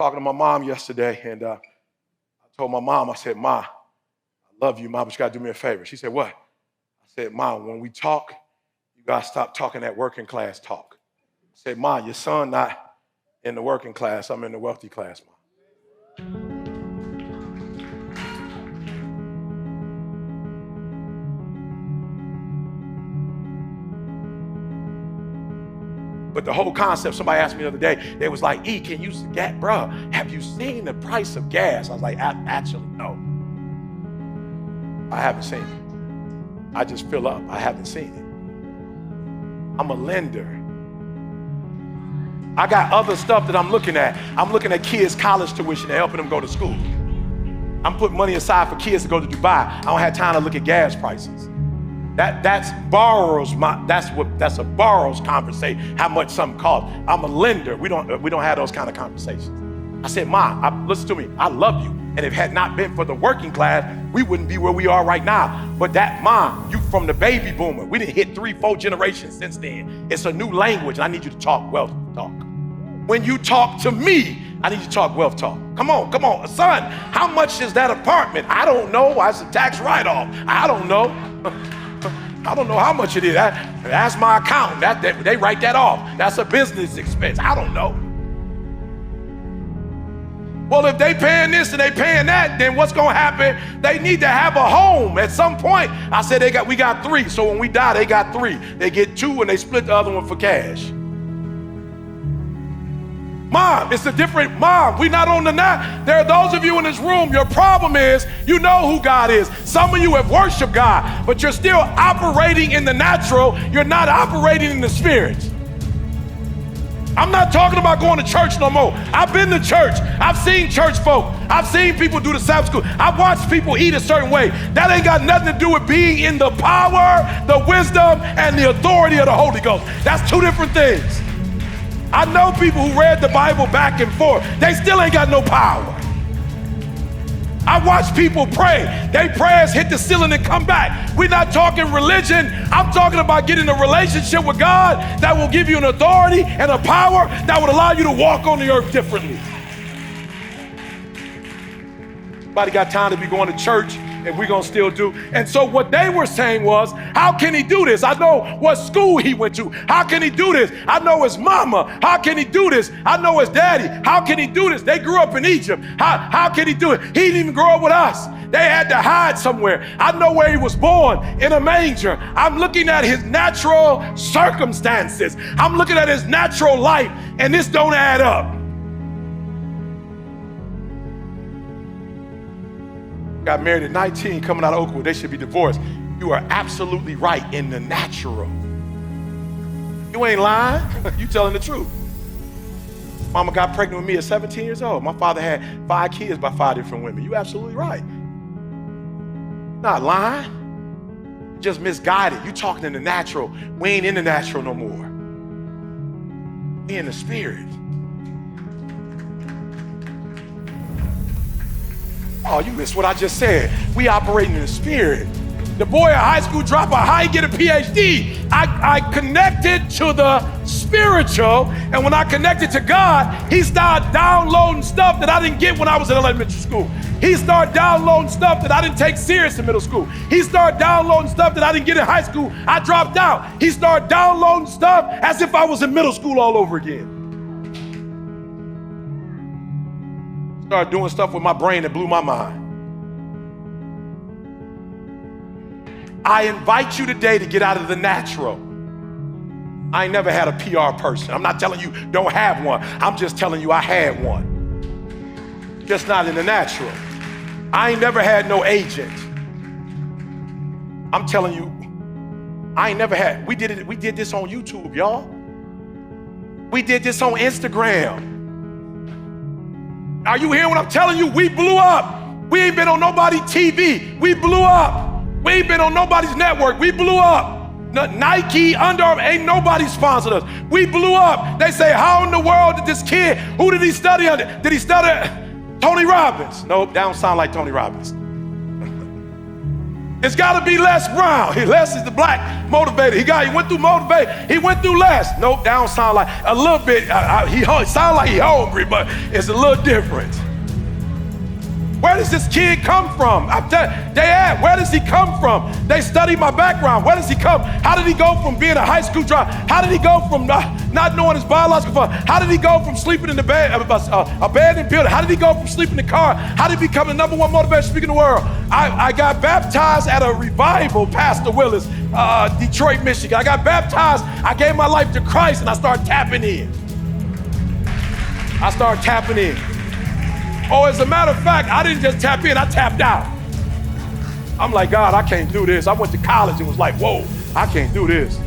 talking to my mom yesterday, and I told my mom, I said, Ma, I love you, Ma, but you gotta do me a favor. She said, what? I said, Ma, when we talk, you gotta stop talking that working class talk. I said, Ma, your son not in the working class, I'm in the wealthy class, Ma. But the whole concept, somebody asked me the other day, they was like, E, can you get, bro, have you seen the price of gas? I was like, actually, no. I haven't seen it. I just fill up, I haven't seen it. I'm a lender. I got other stuff that I'm looking at. I'm looking at kids' college tuition and helping them go to school. I'm putting money aside for kids to go to Dubai. I don't have time to look at gas prices. That's a borrows conversation, how much something costs. I'm a lender. We don't have those kind of conversations. I said, Ma, listen to me, I love you. And if it had not been for the working class, we wouldn't be where we are right now. But that, Ma, you from the baby boomer. We didn't hit 3-4 generations since then. It's a new language, and I need you to talk wealth talk. When you talk to me, I need you to talk wealth talk. Come on. Son, how much is that apartment? I don't know. It's a tax write-off. I don't know. I don't know how much it is. That's my accountant. They write that off. That's a business expense. I don't know. Well, if they paying this and they paying that, then what's gonna happen? They need to have a home at some point. I said we got 3. So when we die, they got 3. They get 2 and they split the other one for cash. Mom, it's a different mom. We're not on the night. There are those of you in this room, your problem is you know who God is. Some of you have worshiped God, but you're still operating in the natural. You're not operating in the spirit. I'm not talking about going to church no more. I've been to church. I've seen church folk. I've seen people do the Sabbath school. I've watched people eat a certain way. That ain't got nothing to do with being in the power, the wisdom, and the authority of the Holy Ghost. That's 2 different things. I know people who read the Bible back and forth. They still ain't got no power. I watch people pray. Their prayers hit the ceiling and come back. We're not talking religion. I'm talking about getting a relationship with God that will give you an authority and a power that would allow you to walk on the earth differently. Nobody got time to be going to church, and we're gonna still do. And so what they were saying was, how can he do this? I know what school he went to. How can he do this? I know his mama. How can he do this? I know his daddy. How can he do this? They grew up in Egypt. How can he do it? He didn't even grow up with us. They had to hide somewhere. I know where he was born, in a manger. I'm looking at his natural circumstances. I'm looking at his natural life, and this don't add up. Got married at 19, coming out of Oakwood. They should be divorced. You are absolutely right in the natural. You ain't lying. You telling the truth. Mama got pregnant with me at 17 years old. My father had 5 kids by 5 different women. You absolutely right. Not lying. Just misguided. You talking in the natural. We ain't in the natural no more. We in the spirit. Oh, you missed what I just said. We operating in the spirit. The boy at high school dropout, how he get a PhD? I connected to the spiritual, and when I connected to God, he started downloading stuff that I didn't get when I was in elementary school. He started downloading stuff that I didn't take serious in middle school. He started downloading stuff that I didn't get in high school. I dropped out. He started downloading stuff as if I was in middle school all over again. Started doing stuff with my brain that blew my mind. I invite you today to get out of the natural. I ain't never had a PR person. I'm not telling you don't have one. I'm just telling you I had one. Just not in the natural. I ain't never had no agent. I'm telling you, I ain't never had. We did this on YouTube, y'all. We did this on Instagram. Are you hearing what I'm telling you? We blew up. We ain't been on nobody's TV. We blew up. We ain't been on nobody's network. We blew up. Nike, Under Armour, ain't nobody sponsored us. We blew up. They say, how in the world did this kid, who did he study under? Did he study Tony Robbins? Nope, that don't sound like Tony Robbins. It's got to be Les Brown. Les is the black motivator. He went through motivate. He went through Les. Nope, that don't sound like a little bit. He sound like he hungry, but it's a little different. Where does this kid come from? Where does he come from? They study my background. Where does he come? How did he go from being a high school dropout? How did he go from not knowing his biological father? How did he go from sleeping in the bed, abandoned building? How did he go from sleeping in the car? How did he become the #1 motivational speaker in the world? I got baptized at a revival, Pastor Willis, Detroit, Michigan. I got baptized. I gave my life to Christ, and I started tapping in. Oh, as a matter of fact, I didn't just tap in, I tapped out. I'm like, God, I can't do this. I went to college and was like, whoa, I can't do this.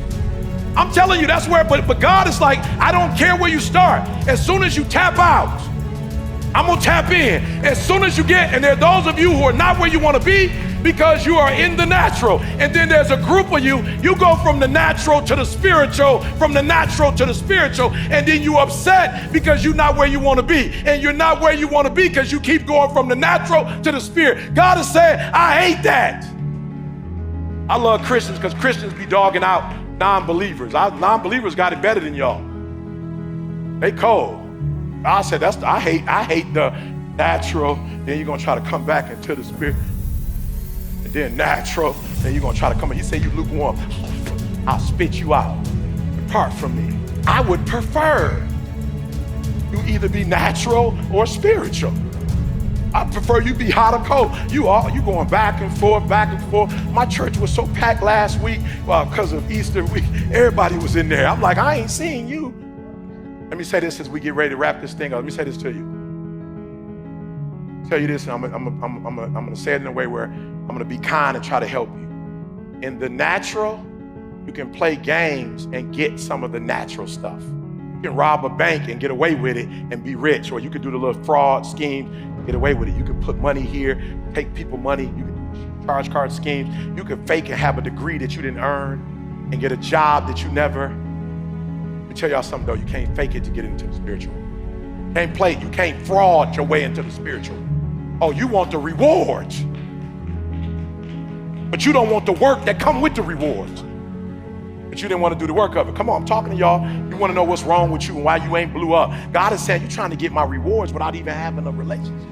I'm telling you, that's where, but God is like, I don't care where you start. As soon as you tap out, I'm gonna tap in. As soon as you get, and there are those of you who are not where you wanna be because you are in the natural. And then there's a group of you go from the natural to the spiritual, from the natural to the spiritual, and then you upset because you're not where you wanna be. And you're not where you wanna be because you keep going from the natural to the spirit. God is saying, I hate that. I love Christians because Christians be dogging out non-believers. Non-believers got it better than y'all. They cold. I said, I hate the natural. Then you're gonna try to come back into the spirit. And then natural, then you're gonna try to come in. He said, you lukewarm, I'll spit you out. Depart from me. I would prefer you either be natural or spiritual. I prefer you be hot or cold. You going back and forth, back and forth. My church was so packed last week because of Easter week. Everybody was in there. I'm like, I ain't seeing you. Let me say this as we get ready to wrap this thing up. Let me say this to you. Tell you this, and I'm gonna say it in a way where I'm gonna be kind and try to help you. In the natural, you can play games and get some of the natural stuff. You can rob a bank and get away with it and be rich, or you can do the little fraud scheme, get away with it. You can put money here, take people money, you can charge card schemes, you can fake and have a degree that you didn't earn and get a job that you never. Let me tell y'all something though, you can't fake it to get into the spiritual. You can't fraud your way into the spiritual. Oh, you want the rewards, but you don't want the work that come with the rewards. But you didn't want to do the work of it. Come on, I'm talking to y'all. You want to know what's wrong with you and why you ain't blew up. God is saying, you're trying to get my rewards without even having a relationship.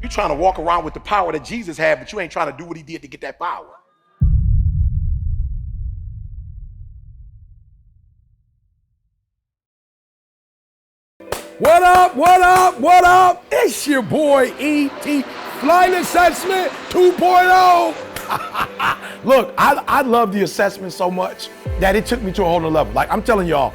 You're trying to walk around with the power that Jesus had, but you ain't trying to do what he did to get that power. What up, what up, what up? It's your boy E.T. Flight Assessment 2.0. Look, I love the assessment so much that it took me to a whole nother level. Like I'm telling y'all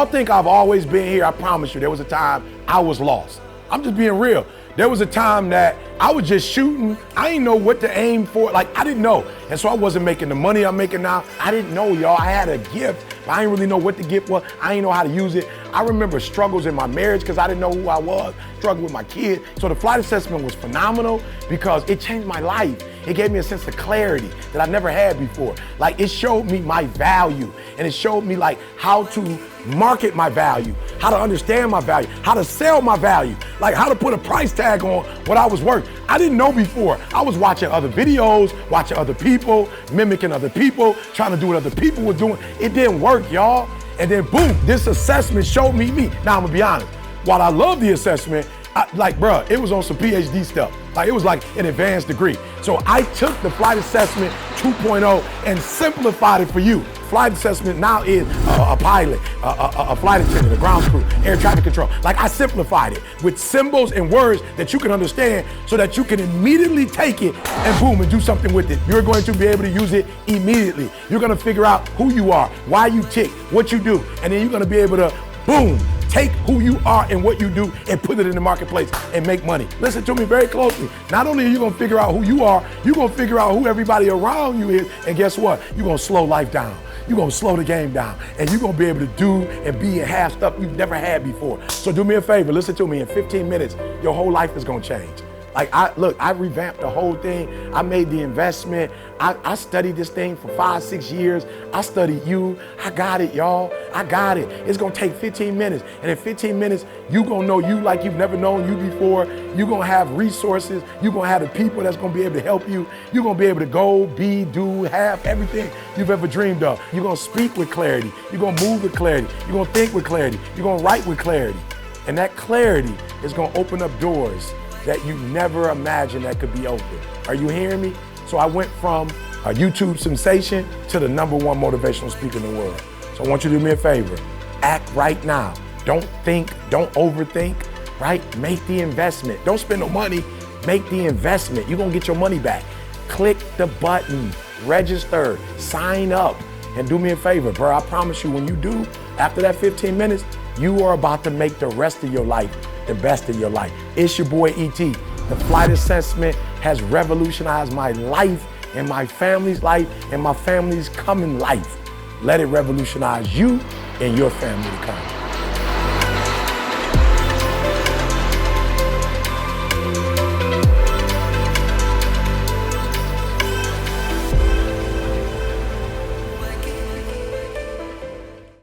think I've always been here. I promise you, there was a time I was lost. I'm just being real. There was a time that I was just shooting. I didn't know what to aim for. Like I didn't know. And so I wasn't making the money I'm making now. I didn't know, y'all. I had a gift, but I didn't really know what the gift was. I didn't know how to use it. I remember struggles in my marriage because I didn't know who I was, struggling with my kids. So the flight assessment was phenomenal because it changed my life. It gave me a sense of clarity that I never had before. Like it showed me my value and it showed me like how to market my value, how to understand my value, how to sell my value, like how to put a price tag on what I was worth. I didn't know before. I was watching other videos, watching other people, mimicking other people, trying to do what other people were doing. It didn't work, y'all. And then boom, this assessment showed me me. Now I'm gonna be honest, while I love the assessment, it was on some PhD stuff. Like it was like an advanced degree. So I took the flight assessment 2.0 and simplified it for you. Flight assessment now is a pilot, a flight attendant, a ground crew, air traffic control. Like I simplified it with symbols and words that you can understand so that you can immediately take it and boom, and do something with it. You're going to be able to use it immediately. You're gonna figure out who you are, why you tick, what you do, and then you're gonna be able to, boom, take who you are and what you do and put it in the marketplace and make money. Listen to me very closely. Not only are you gonna figure out who you are, you're gonna figure out who everybody around you is, and guess what? You're gonna slow life down. You're gonna slow the game down, and you're gonna be able to do and be and have stuff you've never had before. So do me a favor, listen to me. In 15 minutes, your whole life is gonna change. Like, I revamped the whole thing. I made the investment. I studied this thing for 5-6 years. I studied you. I got it, y'all. I got it. It's gonna take 15 minutes. And in 15 minutes, you gonna know you like you've never known you before. You're gonna have resources. You're gonna have the people that's gonna be able to help you. You're gonna be able to go, be, do, have everything you've ever dreamed of. You're gonna speak with clarity. You're gonna move with clarity. You're gonna think with clarity. You're gonna write with clarity. And that clarity is gonna open up doors that you never imagined that could be open. Are you hearing me? So I went from a YouTube sensation to the #1 motivational speaker in the world. So I want you to do me a favor. Act right now. Don't think, don't overthink, right? Make the investment. Don't spend no money, make the investment. You're gonna get your money back. Click the button, register, sign up, and do me a favor, bro. I promise you, when you do, after that 15 minutes, you are about to make the rest of your life the best of your life. It's your boy E.T. The flight assessment has revolutionized my life and my family's life and my family's coming life. Let it revolutionize you and your family to come.